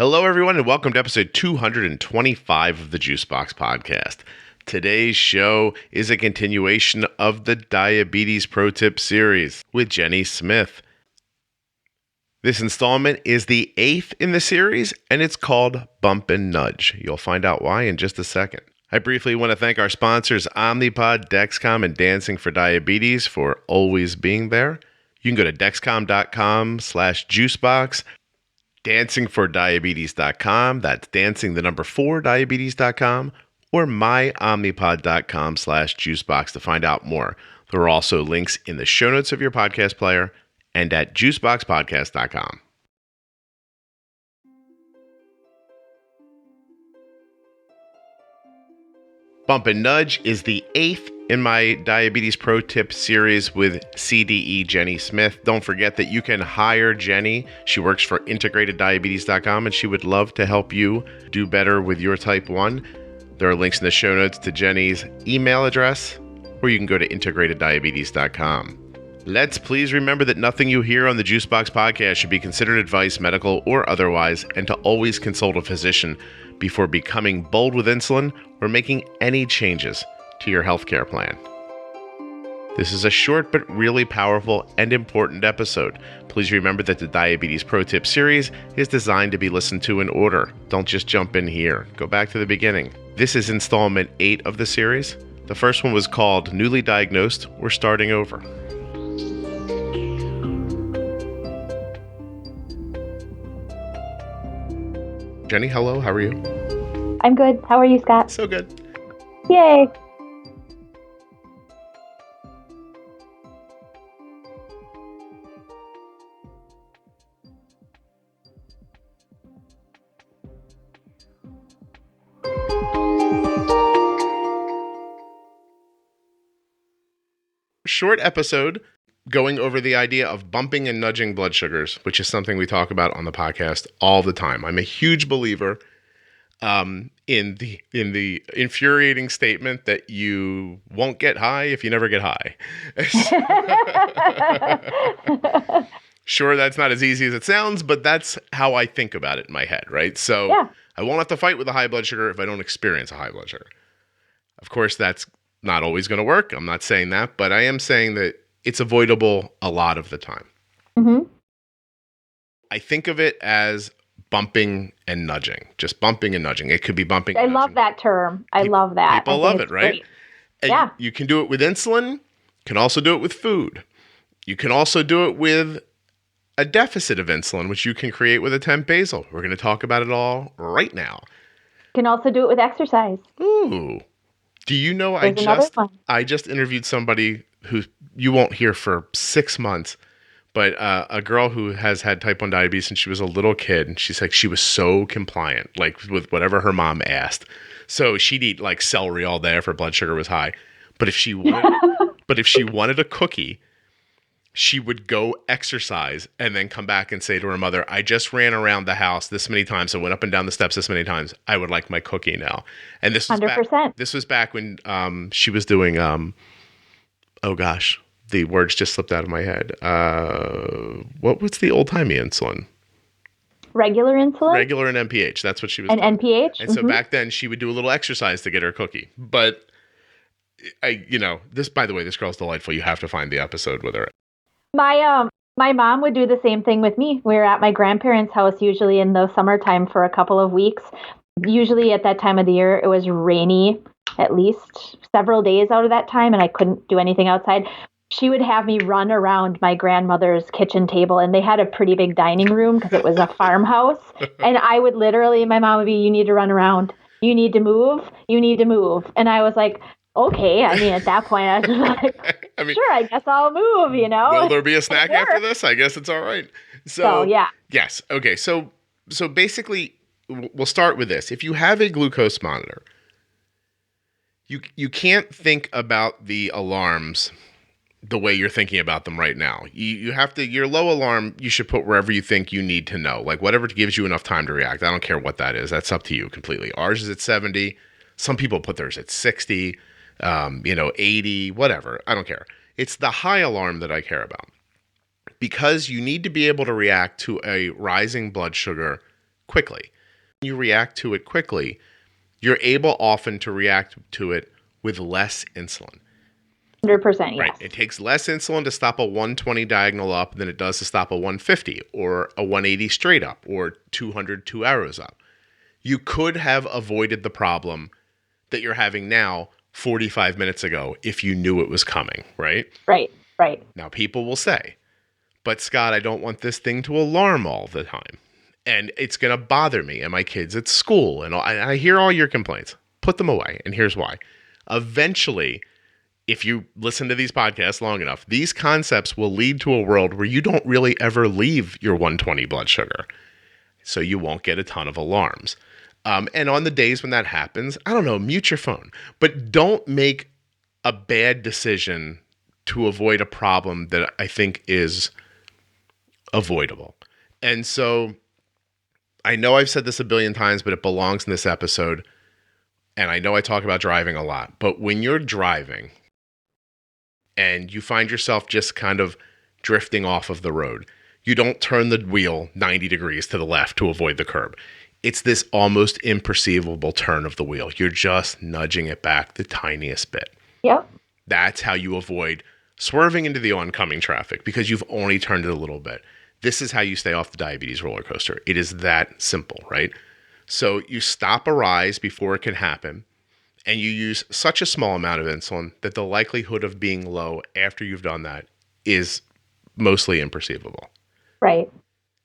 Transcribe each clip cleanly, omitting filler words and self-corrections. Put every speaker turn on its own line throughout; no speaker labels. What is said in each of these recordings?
Hello, everyone, and welcome to episode 225 of the Juicebox Podcast. Today's show is a continuation of the Diabetes Pro Tip series with Jenny Smith. This installment is the 8th in the series, and it's called Bump and Nudge. You'll find out why in just a second. I briefly want to thank our sponsors, Omnipod, Dexcom, and Dancing for Diabetes for always being there. You can go to dexcom.com/juicebox, dancingfordiabetes.com, that's dancing the number 4 diabetes.com, or myomnipod.com/juicebox to find out more. There are also links in the show notes of your podcast player and at juiceboxpodcast.com. Bump and Nudge is the 8th in my Diabetes Pro Tip series with CDE Jenny Smith. Don't forget that you can hire Jenny. She works for integrateddiabetes.com, and she would love to help you do better with your type 1. There are links in the show notes to Jenny's email address, or you can go to integrateddiabetes.com. Let's please remember that nothing you hear on the Juicebox Podcast should be considered advice, medical or otherwise, and to always consult a physician before becoming bold with insulin or making any changes to your healthcare plan. This is a short but really powerful and important episode. Please remember that the Diabetes Pro Tip series is designed to be listened to in order. Don't just jump in here. Go back to the beginning. This is installment 8 of the series. The first one was called Newly Diagnosed or Starting Over. Jenny, hello. How are you?
I'm good. How are you, Scott?
So good.
Yay.
Short episode going over the idea of bumping and nudging blood sugars, which is something we talk about on the podcast all the time. I'm a huge believer in the infuriating statement that you won't get high if you never get high. Sure, that's not as easy as it sounds, but that's how I think about it in my head, right? So yeah. I won't have to fight with a high blood sugar if I don't experience a high blood sugar. Of course, that's not always going to work. I'm not saying that, but I am saying that it's avoidable a lot of the time.
Mm-hmm.
I think of it as bumping and nudging, just bumping and nudging. It could be bumping.
I love that term. I love that.
People love it, right? Yeah. You can do it with insulin. You can also do it with food. You can also do it with a deficit of insulin, which you can create with a temp basal. We're going to talk about it all right now.
You can also do it with exercise.
Ooh. Do you know I just interviewed somebody who you won't hear for 6 months, but a girl who has had type 1 diabetes since she was a little kid, and she's like, she was so compliant, like with whatever her mom asked. So she'd eat like celery all day if her blood sugar was high. But if she wanted a cookie, she would go exercise and then come back and say to her mother, I just ran around the house this many times. I went up and down the steps this many times. I would like my cookie now. And this was
100%.
This was back when she was doing, oh gosh, the words just slipped out of my head. What's the old-timey insulin?
Regular insulin?
Regular and NPH. That's what she was doing.
And NPH?
And so back then she would do a little exercise to get her cookie. But this, by the way, this girl's delightful. You have to find the episode with her.
My mom would do the same thing with me. We were at my grandparents' house usually in the summertime for a couple of weeks. Usually at that time of the year, it was rainy at least several days out of that time, and I couldn't do anything outside. She would have me run around my grandmother's kitchen table, and they had a pretty big dining room because it was a farmhouse. And I would literally, my mom would be, you need to run around. You need to move. You need to move. And I was like, okay. I mean, at that point, I was just like, sure, I guess I'll move,
Will there be a snack after this? I guess it's all right. So yeah. Yes. Okay. So basically, we'll start with this. If you have a glucose monitor, you can't think about the alarms the way you're thinking about them right now. You have to, your low alarm, you should put wherever you think you need to know, like whatever gives you enough time to react. I don't care what that is. That's up to you completely. Ours is at 70. Some people put theirs at 60, 80, whatever. I don't care. It's the high alarm that I care about, because you need to be able to react to a rising blood sugar quickly. When you react to it quickly, you're able often to react to it with less insulin.
100%, yes.
Right. It takes less insulin to stop a 120 diagonal up than it does to stop a 150 or a 180 straight up or 200 2 arrows up. You could have avoided the problem that you're having now 45 minutes ago if you knew it was coming, right?
Right.
Now, people will say, but Scott, I don't want this thing to alarm all the time. And it's going to bother me and my kids at school. And I hear all your complaints. Put them away. And here's why. Eventually, if you listen to these podcasts long enough, these concepts will lead to a world where you don't really ever leave your 120 blood sugar. So you won't get a ton of alarms. And on the days when that happens, I don't know, mute your phone. But don't make a bad decision to avoid a problem that I think is avoidable. And so I know I've said this a billion times, but it belongs in this episode. And I know I talk about driving a lot. But when you're driving and you find yourself just kind of drifting off of the road, you don't turn the wheel 90 degrees to the left to avoid the curb. It's this almost imperceivable turn of the wheel. You're just nudging it back the tiniest bit.
Yep.
That's how you avoid swerving into the oncoming traffic because you've only turned it a little bit. This is how you stay off the diabetes roller coaster. It is that simple, right? So you stop a rise before it can happen, and you use such a small amount of insulin that the likelihood of being low after you've done that is mostly imperceivable.
Right.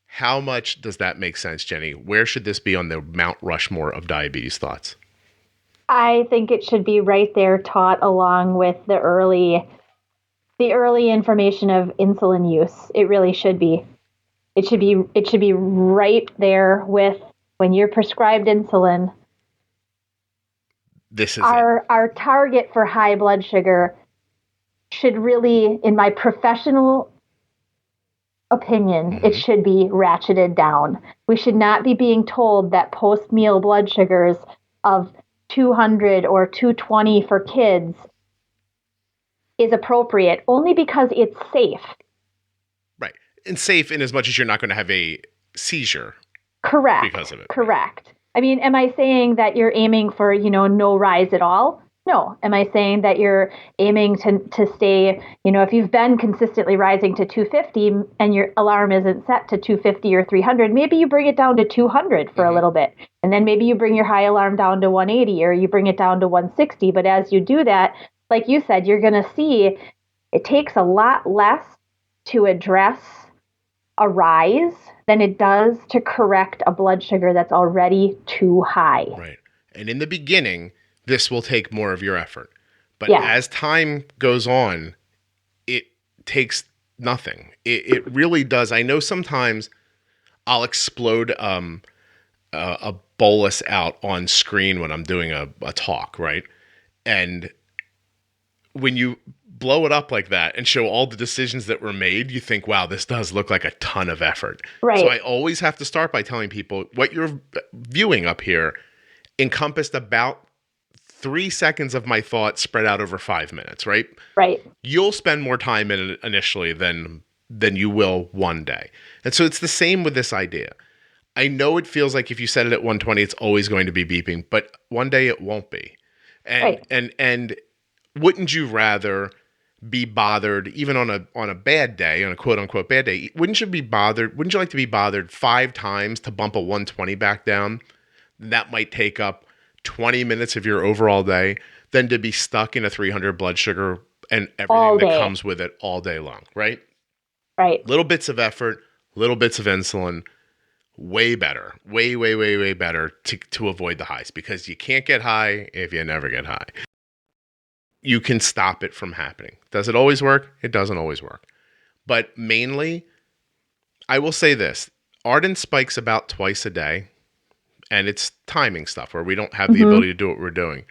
How much does that make sense, Jenny? Where should this be on the Mount Rushmore of diabetes thoughts?
I think it should be right there, taught along with the early information of insulin use. It really should be. It should be right there with when you're prescribed insulin.
This is
our target for high blood sugar should really, in my professional opinion, it should be ratcheted down. We should not be being told that post-meal blood sugars of 200 or 220 for kids is appropriate only because it's safe.
Right. And safe in as much as you're not going to have a seizure.
Correct.
Because of it.
Correct. I mean, am I saying that you're aiming for, no rise at all? No. Am I saying that you're aiming to stay, if you've been consistently rising to 250 and your alarm isn't set to 250 or 300, maybe you bring it down to 200 for a little bit. And then maybe you bring your high alarm down to 180 or you bring it down to 160. But as you do that, like you said, you're going to see it takes a lot less to address a rise than it does to correct a blood sugar that's already too high.
Right. And in the beginning, this will take more of your effort. But as time goes on, it takes nothing. It really does. I know sometimes I'll explode a bolus out on screen when I'm doing a talk, right? And when you blow it up like that and show all the decisions that were made, you think, wow, this does look like a ton of effort.
Right.
So I always have to start by telling people what you're viewing up here encompassed about 3 seconds of my thought spread out over 5 minutes, right?
Right.
You'll spend more time in it initially than you will one day. And so it's the same with this idea. I know it feels like if you set it at 120, it's always going to be beeping, but one day it won't be. And wouldn't you rather be bothered even on a bad day, on a quote unquote bad day? Wouldn't you like to be bothered 5 times to bump a 120 back down? That might take up 20 minutes of your overall day than to be stuck in a 300 blood sugar and everything that comes with it all day long, right?
Right.
Little bits of effort, little bits of insulin, way better, way, way, way, way better to avoid the highs, because you can't get high if you never get high. You can stop it from happening. Does it always work? It doesn't always work. But mainly, I will say this, Arden spikes about twice a day, and it's timing stuff where we don't have the ability to do what we're doing.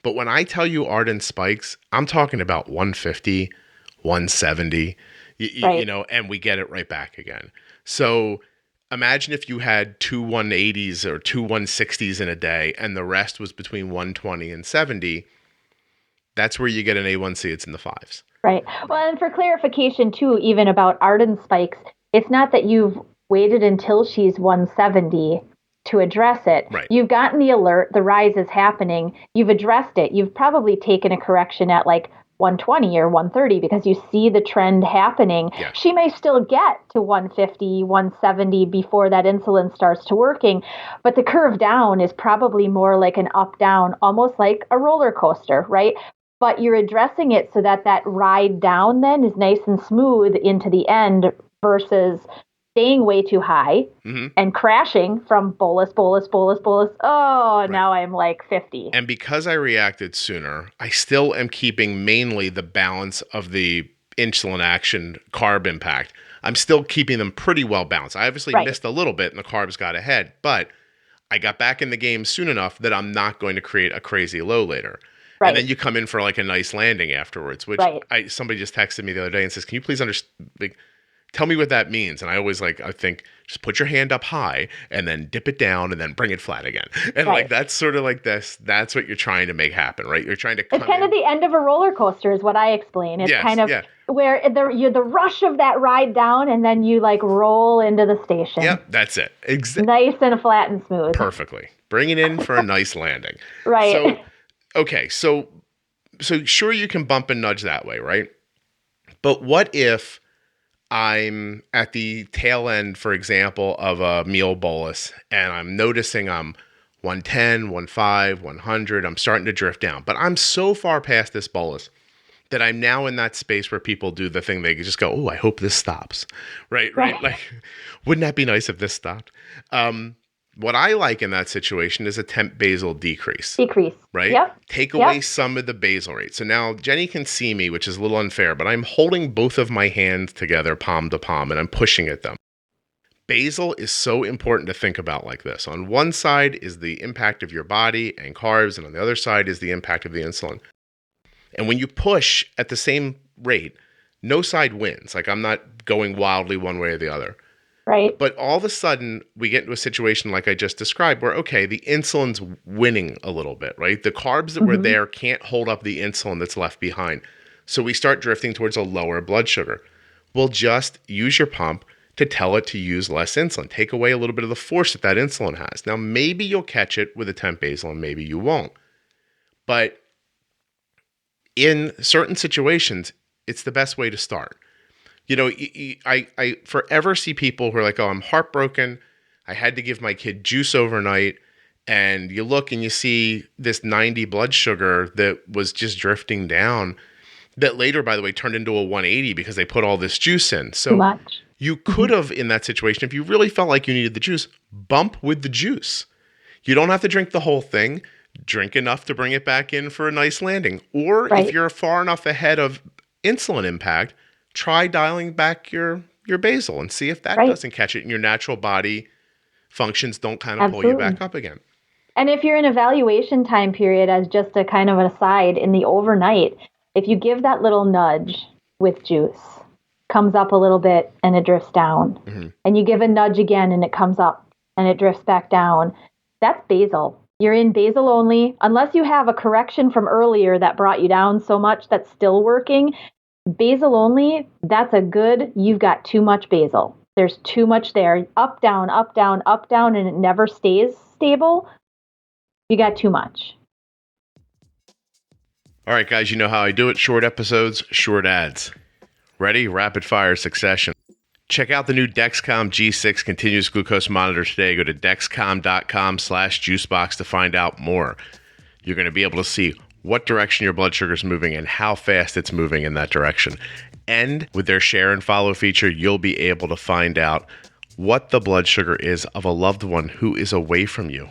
But when I tell you Arden spikes, I'm talking about 150, 170, and we get it right back again. So imagine if you had 2 180s or 2 160s in a day, and the rest was between 120 and 70. That's where you get an A1C. It's in the 5s.
Right. Well, and for clarification, too, even about Arden spikes, it's not that you've waited until she's 170 to address it.
Right.
You've gotten the alert, the rise is happening, you've addressed it. You've probably taken a correction at like 120 or 130 because you see the trend happening.
Yeah.
She may still get to 150, 170 before that insulin starts to working, but the curve down is probably more like an up down, almost like a roller coaster, right? But you're addressing it so that that ride down then is nice and smooth into the end versus staying way too high and crashing from bolus. Oh, now I'm like 50.
And because I reacted sooner, I still am keeping mainly the balance of the insulin action carb impact. I'm still keeping them pretty well balanced. I obviously missed a little bit and the carbs got ahead, but I got back in the game soon enough that I'm not going to create a crazy low later. Right. And then you come in for like a nice landing afterwards, which somebody just texted me the other day and says, can you please tell me what that means? And I always I think just put your hand up high and then dip it down and then bring it flat again. And like, that's sort of like this, that's what you're trying to make happen, right? You're trying to
It's kind of the end of a roller coaster is what I explain. It's kind of where you're the rush of that ride down and then you like roll into the station.
Yep, that's it.
Nice and flat and smooth.
Perfectly. Bring it in for a nice landing.
Right.
So, okay. So sure you can bump and nudge that way, right? But what if I'm at the tail end, for example, of a meal bolus and I'm noticing I'm 110, 105, 100, I'm starting to drift down, but I'm so far past this bolus that I'm now in that space where people do the thing. They just go, oh, I hope this stops. Right. Like, wouldn't that be nice if this stopped? What I like in that situation is a temp basal decrease. Right?
Yep.
Take away some of the basal rate. So now Jenny can see me, which is a little unfair, but I'm holding both of my hands together, palm to palm, and I'm pushing at them. Basal is so important to think about like this. On one side is the impact of your body and carbs, and on the other side is the impact of the insulin. And when you push at the same rate, no side wins. Like I'm not going wildly one way or the other.
Right.
But all of a sudden, we get into a situation like I just described where, okay, the insulin's winning a little bit, right? The carbs that were there can't hold up the insulin that's left behind. So we start drifting towards a lower blood sugar. We'll just use your pump to tell it to use less insulin. Take away a little bit of the force that that insulin has. Now, maybe you'll catch it with a temp basal and maybe you won't. But in certain situations, it's the best way to start. You know, I forever see people who are like, oh, I'm heartbroken. I had to give my kid juice overnight. And you look and you see this 90 blood sugar that was just drifting down that later, by the way, turned into a 180 because they put all this juice in. So you could have, in that situation, if you really felt like you needed the juice, bump with the juice. You don't have to drink the whole thing. Drink enough to bring it back in for a nice landing. Or if you're far enough ahead of insulin impact, try dialing back your basal and see if that doesn't catch it and your natural body functions don't kind of pull you back up again.
And if you're in evaluation time period, as just a kind of an aside, in the overnight, if you give that little nudge with juice, comes up a little bit and it drifts down, and you give a nudge again and it comes up and it drifts back down, that's basal. You're in basal only, unless you have a correction from earlier that brought you down so much that's still working. Basal only, that's a good, you've got too much basal. There's too much there. Up, down, up, down, up, down, and it never stays stable. You got too much.
All right, guys, you know how I do it. Short episodes, short ads. Ready? Rapid fire succession. Check out the new Dexcom G6 continuous glucose monitor today. Go to dexcom.com/juicebox to find out more. You're going to be able to see what direction your blood sugar is moving and how fast it's moving in that direction. And with their share and follow feature, you'll be able to find out what the blood sugar is of a loved one who is away from you.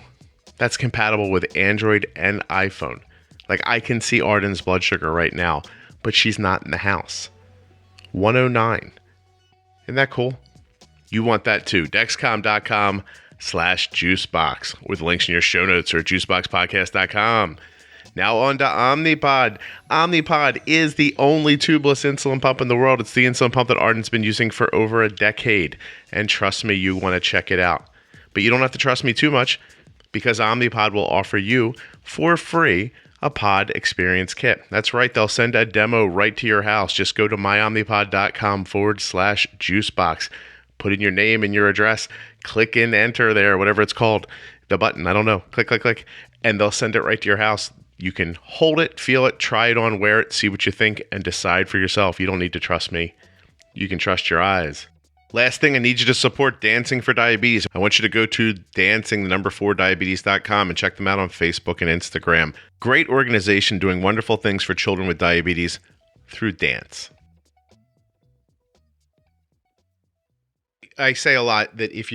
That's compatible with Android and iPhone. Like I can see Arden's blood sugar right now, but she's not in the house. 109. Isn't that cool? You want that too. Dexcom.com/juicebox with links in your show notes or juiceboxpodcast.com. Now on to Omnipod. Omnipod is the only tubeless insulin pump in the world. It's the insulin pump that Arden's been using for over a decade. And trust me, you want to check it out. But you don't have to trust me too much because Omnipod will offer you for free a pod experience kit. That's right. They'll send a demo right to your house. Just go to myomnipod.com/juicebox. put in your name and your address, click in, enter there, whatever it's called, the button, I don't know, click, click, click, and they'll send it right to your house. You can hold it, feel it, try it on, wear it, see what you think, and decide for yourself. You don't need to trust me. You can trust your eyes. Last thing, I need you to support Dancing for Diabetes. I want you to go to dancing4diabetes.com and check them out on Facebook and Instagram. Great organization doing wonderful things for children with diabetes through dance. I say a lot that when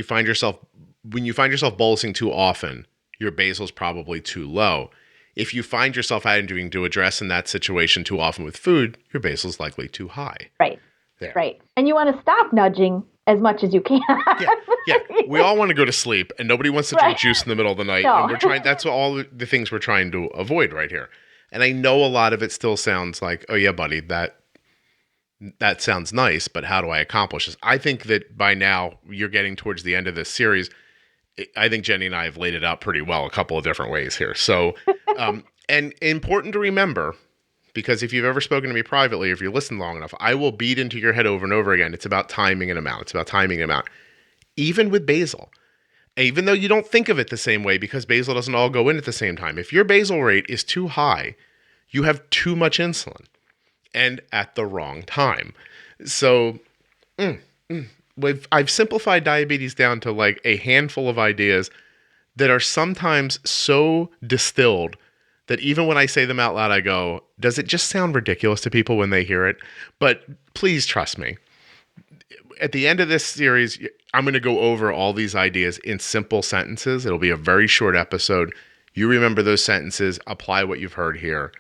you find yourself bolusing too often, your basal's probably too low. If you find yourself having to address in that situation too often with food, your basal's likely too high.
Right.
There.
Right. And you want to stop nudging as much as you can.
Yeah. We all want to go to sleep, and nobody wants to drink juice in the middle of the night.
No.
And that's all the things we're trying to avoid right here. And I know a lot of it still sounds like, oh yeah, buddy, that sounds nice, but how do I accomplish this? I think that by now you're getting towards the end of this series. I think Jenny and I have laid it out pretty well a couple of different ways here. So, and important to remember, because if you've ever spoken to me privately, if you listen long enough, I will beat into your head over and over again. It's about timing and amount. It's about timing and amount. Even with basal, even though you don't think of it the same way because basal doesn't all go in at the same time. If your basal rate is too high, you have too much insulin and at the wrong time. So I've simplified diabetes down to like a handful of ideas that are sometimes so distilled that even when I say them out loud, I go, does it just sound ridiculous to people when they hear it? But please trust me. At the end of this series, I'm going to go over all these ideas in simple sentences. It'll be a very short episode. You remember those sentences, apply what you've heard here.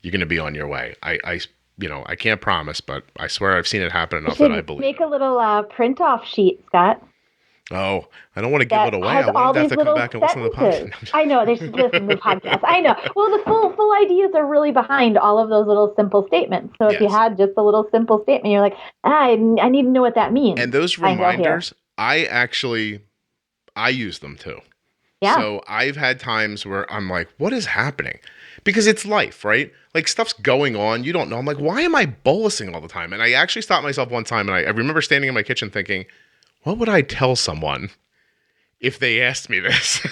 You're going to be on your way. I can't promise, but I swear I've seen it happen enough that I believe.
Make a little print-off sheet, Scott.
Oh, I don't want to give it away. I want to have to come back and listen to the podcast.
I know, they should listen to the podcast. I know. Well, the full ideas are really behind all of those little simple statements. So if you had just a little simple statement, you're like, I need to know what that means.
And those reminders, I use them too.
Yeah.
So I've had times where I'm like, what is happening? Because it's life, right? Like stuff's going on. You don't know. I'm like, why am I bolusing all the time? And I actually stopped myself one time and I remember standing in my kitchen thinking, what would I tell someone if they asked me this?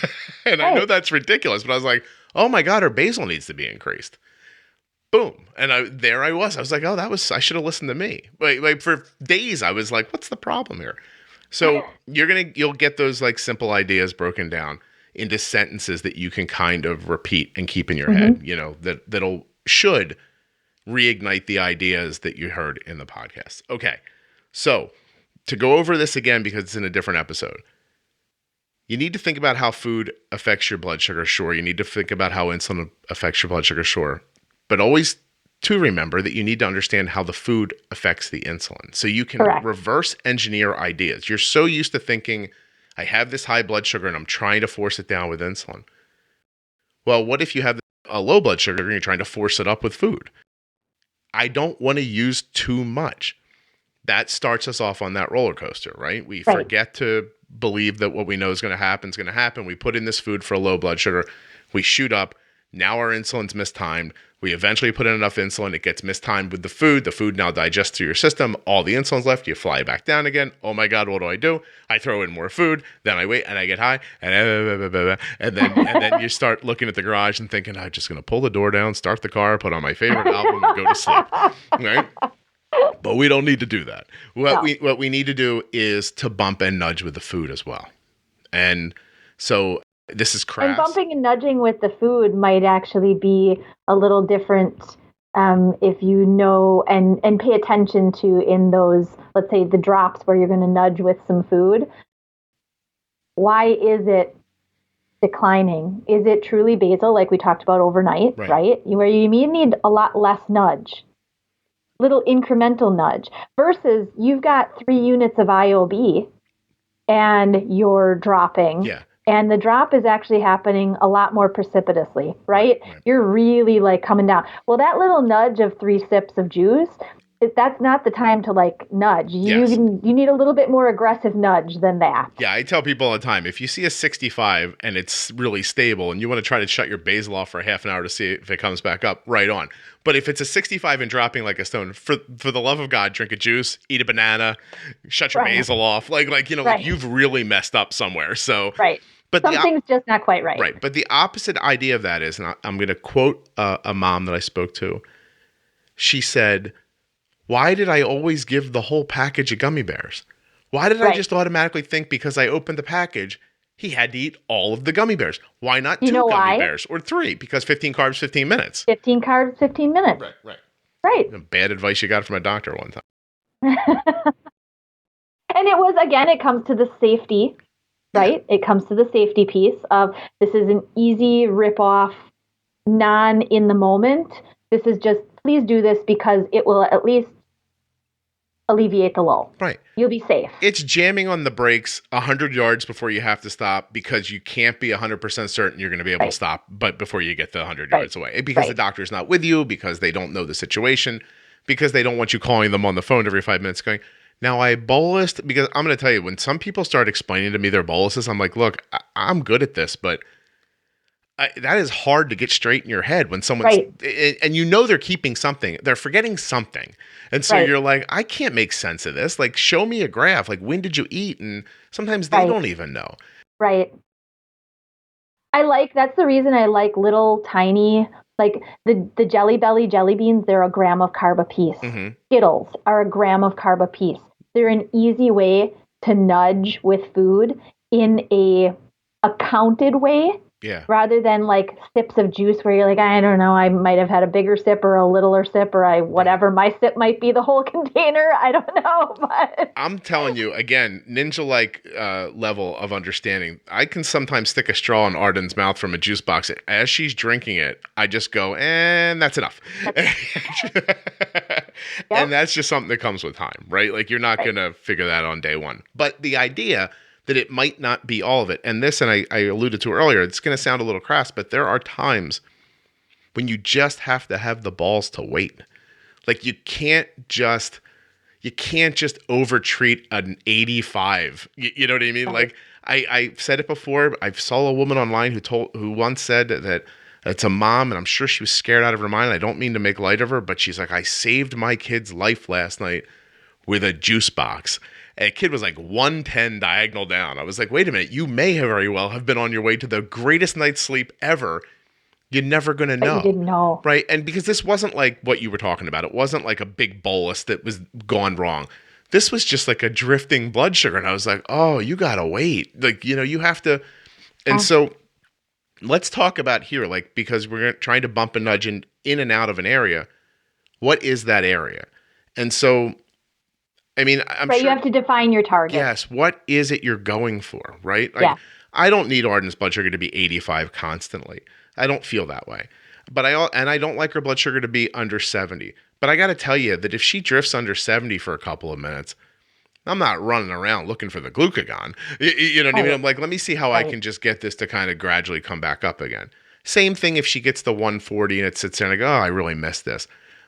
And I know that's ridiculous, but I was like, oh my God, her basal needs to be increased. Boom. And I was like, I should have listened to me. Like for days, I was like, what's the problem here? So you'll get those like simple ideas broken down into sentences that you can kind of repeat and keep in your head, should reignite the ideas that you heard in the podcast. Okay. So to go over this again, because it's in a different episode, you need to think about how food affects your blood sugar. Sure. You need to think about how insulin affects your blood sugar. Sure. But always to remember that you need to understand how the food affects the insulin. So you can reverse engineer ideas. You're so used to thinking, I have this high blood sugar and I'm trying to force it down with insulin. Well, what if you have a low blood sugar and you're trying to force it up with food? I don't want to use too much. That starts us off on that roller coaster, right? We forget to believe that what we know is going to happen is going to happen. We put in this food for a low blood sugar. We shoot up. Now our insulin's mistimed. We eventually put in enough insulin. It gets mistimed with the food. The food now digests through your system. All the insulin's left. You fly back down again. Oh my God, what do? I throw in more food. Then I wait and I get high. And then you start looking at the garage and thinking, I'm just going to pull the door down, start the car, put on my favorite album, and go to sleep. Right? But we don't need to do that. What we need to do is to bump and nudge with the food as well. And so this is crass.
And bumping and nudging with the food might actually be a little different if you know and pay attention to in those, let's say, the drops where you're going to nudge with some food. Why is it declining? Is it truly basal, like we talked about overnight, right? Where you may need a lot less nudge. Little incremental nudge versus you've got 3 units of IOB and you're dropping.
Yeah.
And the drop is actually happening a lot more precipitously, right? You're really like coming down. Well, that little nudge of 3 sips of juice that's not the time to like nudge.
Yes.
You need a little bit more aggressive nudge than that.
Yeah, I tell people all the time, if you see a 65 and it's really stable and you want to try to shut your basal off for half an hour to see if it comes back up, right on. But if it's a 65 and dropping like a stone, for the love of God, drink a juice, eat a banana, shut your basal off. Like you've really messed up somewhere. So But
something's just not quite right.
Right. But the opposite idea of that is, and I'm going to quote a mom that I spoke to. She said, "Why did I always give the whole package of gummy bears? Why did I just automatically think because I opened the package, he had to eat all of the gummy bears? Why not two gummy bears or 3? Because 15 carbs, 15 minutes.
15 carbs, 15 minutes. Right.
Bad advice you got from a doctor one time.
And it was, again, it comes to the safety, right? It comes to the safety piece of this is an easy rip-off, in the moment. This is just, please do this because it will at least alleviate the low.
Right.
You'll be safe.
It's jamming on the brakes 100 yards before you have to stop because you can't be 100% certain you're going to be able to stop, but before you get the 100 yards away. Because the doctor's not with you, because they don't know the situation, because they don't want you calling them on the phone every 5 minutes going, now I bolused, because I'm going to tell you, when some people start explaining to me their boluses, I'm like, look, I'm good at this, but that is hard to get straight in your head when someone's, and you know they're keeping something, they're forgetting something. And so you're like, I can't make sense of this. Like, show me a graph. Like, when did you eat? And sometimes they don't even know.
Right. That's the reason I like little tiny, like the Jelly Belly jelly beans, they're a gram of carb a piece. Mm-hmm. Skittles are a gram of carb a piece. They're an easy way to nudge with food in a counted way.
Yeah.
Rather than like sips of juice where you're like, I don't know, I might have had a bigger sip or a littler sip or whatever. My sip might be the whole container. I don't know. But
I'm telling you, again, ninja-like level of understanding. I can sometimes stick a straw in Arden's mouth from a juice box. As she's drinking it, I just go, and that's enough. And that's just something that comes with time, right? Like you're not going to figure that on day one. But the idea that it might not be all of it. And this, and I alluded to earlier, it's going to sound a little crass, but there are times when you just have to have the balls to wait. Like you can't just overtreat an 85. You know what I mean? Like I've said it before. I saw a woman online who once said that it's a mom, and I'm sure she was scared out of her mind. I don't mean to make light of her, but she's like, I saved my kid's life last night with a juice box. And a kid was like 110 diagonal down. I was like, wait a minute, you may very well have been on your way to the greatest night's sleep ever. You're never going to know.
You didn't know.
Right? And because this wasn't like what you were talking about. It wasn't like a big bolus that was gone wrong. This was just like a drifting blood sugar. And I was like, oh, you got to wait. Like, you have to. And so let's talk about here, like, because we're trying to bump and nudge in and out of an area. What is that area? And so, I mean, I'm sure
you have to define your target.
Yes. What is it you're going for, right? Like, I don't need Arden's blood sugar to be 85 constantly. I don't feel that way. But I don't like her blood sugar to be under 70. But I got to tell you that if she drifts under 70 for a couple of minutes, I'm not running around looking for the glucagon. You know what I mean? I'm like, let me see how I can just get this to kind of gradually come back up again. Same thing if she gets the 140 and it sits there and I go, oh, I really missed this.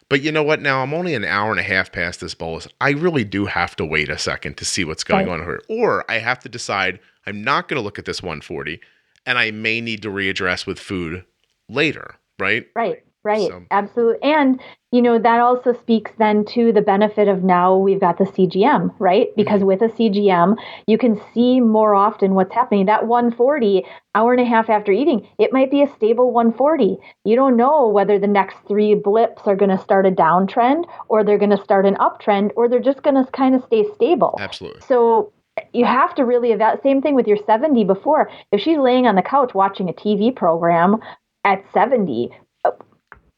But you know what? Now I'm only an hour and a half past this bolus. I really do have to wait a second to see what's going on here. Or I have to decide I'm not going to look at this 140 and I may need to readdress with food later, right?
Right. So. Absolutely. And, that also speaks then to the benefit of now we've got the CGM, right? Because with a CGM, you can see more often what's happening. That 140, hour and a half after eating, it might be a stable 140. You don't know whether the next 3 blips are going to start a downtrend or they're going to start an uptrend or they're just going to kind of stay stable.
Absolutely.
So you have to really evaluate. Same thing with your 70 before. If she's laying on the couch watching a TV program at 70,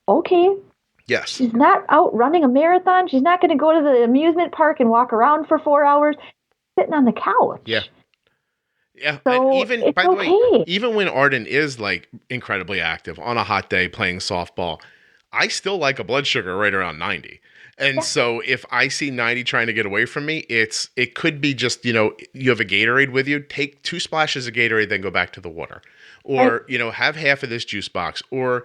okay.
Yes.
She's not out running a marathon. She's not going to go to the amusement park and walk around for 4 hours. Sitting on the couch.
Yeah. Yeah.
So
and even,
it's
by the way, even when Arden is like incredibly active on a hot day playing softball, I still like a blood sugar right around 90. And so if I see 90 trying to get away from me, it could be just, you have a Gatorade with you, take 2 splashes of Gatorade, then go back to the water. Or, have half of this juice box. Or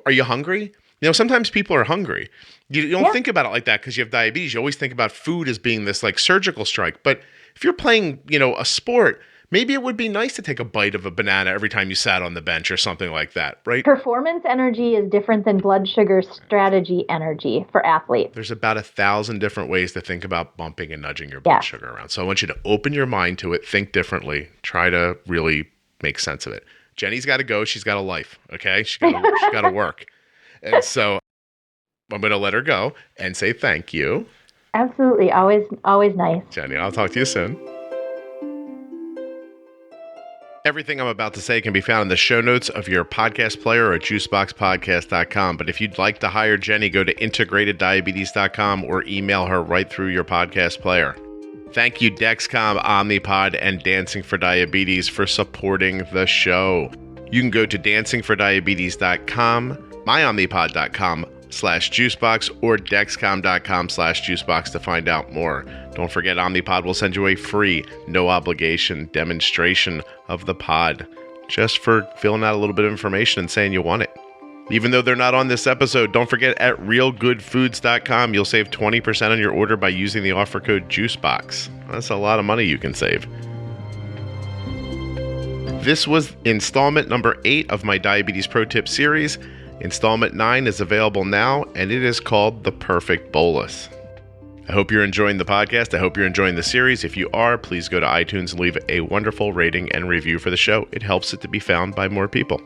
are you hungry? Sometimes people are hungry. You don't think about it like that because you have diabetes. You always think about food as being this like surgical strike. But if you're playing, a sport, maybe it would be nice to take a bite of a banana every time you sat on the bench or something like that, right?
Performance energy is different than blood sugar strategy energy for athletes.
There's about 1,000 different ways to think about bumping and nudging your blood sugar around. So I want you to open your mind to it, think differently, try to really make sense of it. Jenny's got to go. She's got a life, okay? She's got to work. And so I'm going to let her go and say thank you.
Absolutely. Always nice.
Jenny, I'll talk to you soon. Everything I'm about to say can be found in the show notes of your podcast player or at juiceboxpodcast.com. But if you'd like to hire Jenny, go to integrateddiabetes.com or email her right through your podcast player. Thank you, Dexcom, Omnipod, and Dancing for Diabetes for supporting the show. You can go to dancingfordiabetes.com, myomnipod.com/juicebox, or dexcom.com/juicebox to find out more. Don't forget, Omnipod will send you a free, no obligation demonstration of the pod just for filling out a little bit of information and saying you want it. Even though they're not on this episode, don't forget at realgoodfoods.com, you'll save 20% on your order by using the offer code JUICEBOX. That's a lot of money you can save. This was installment number 8 of my Diabetes Pro Tip series. Installment 9 is available now, and it is called The Perfect Bolus. I hope you're enjoying the podcast. I hope you're enjoying the series. If you are, please go to iTunes and leave a wonderful rating and review for the show. It helps it to be found by more people.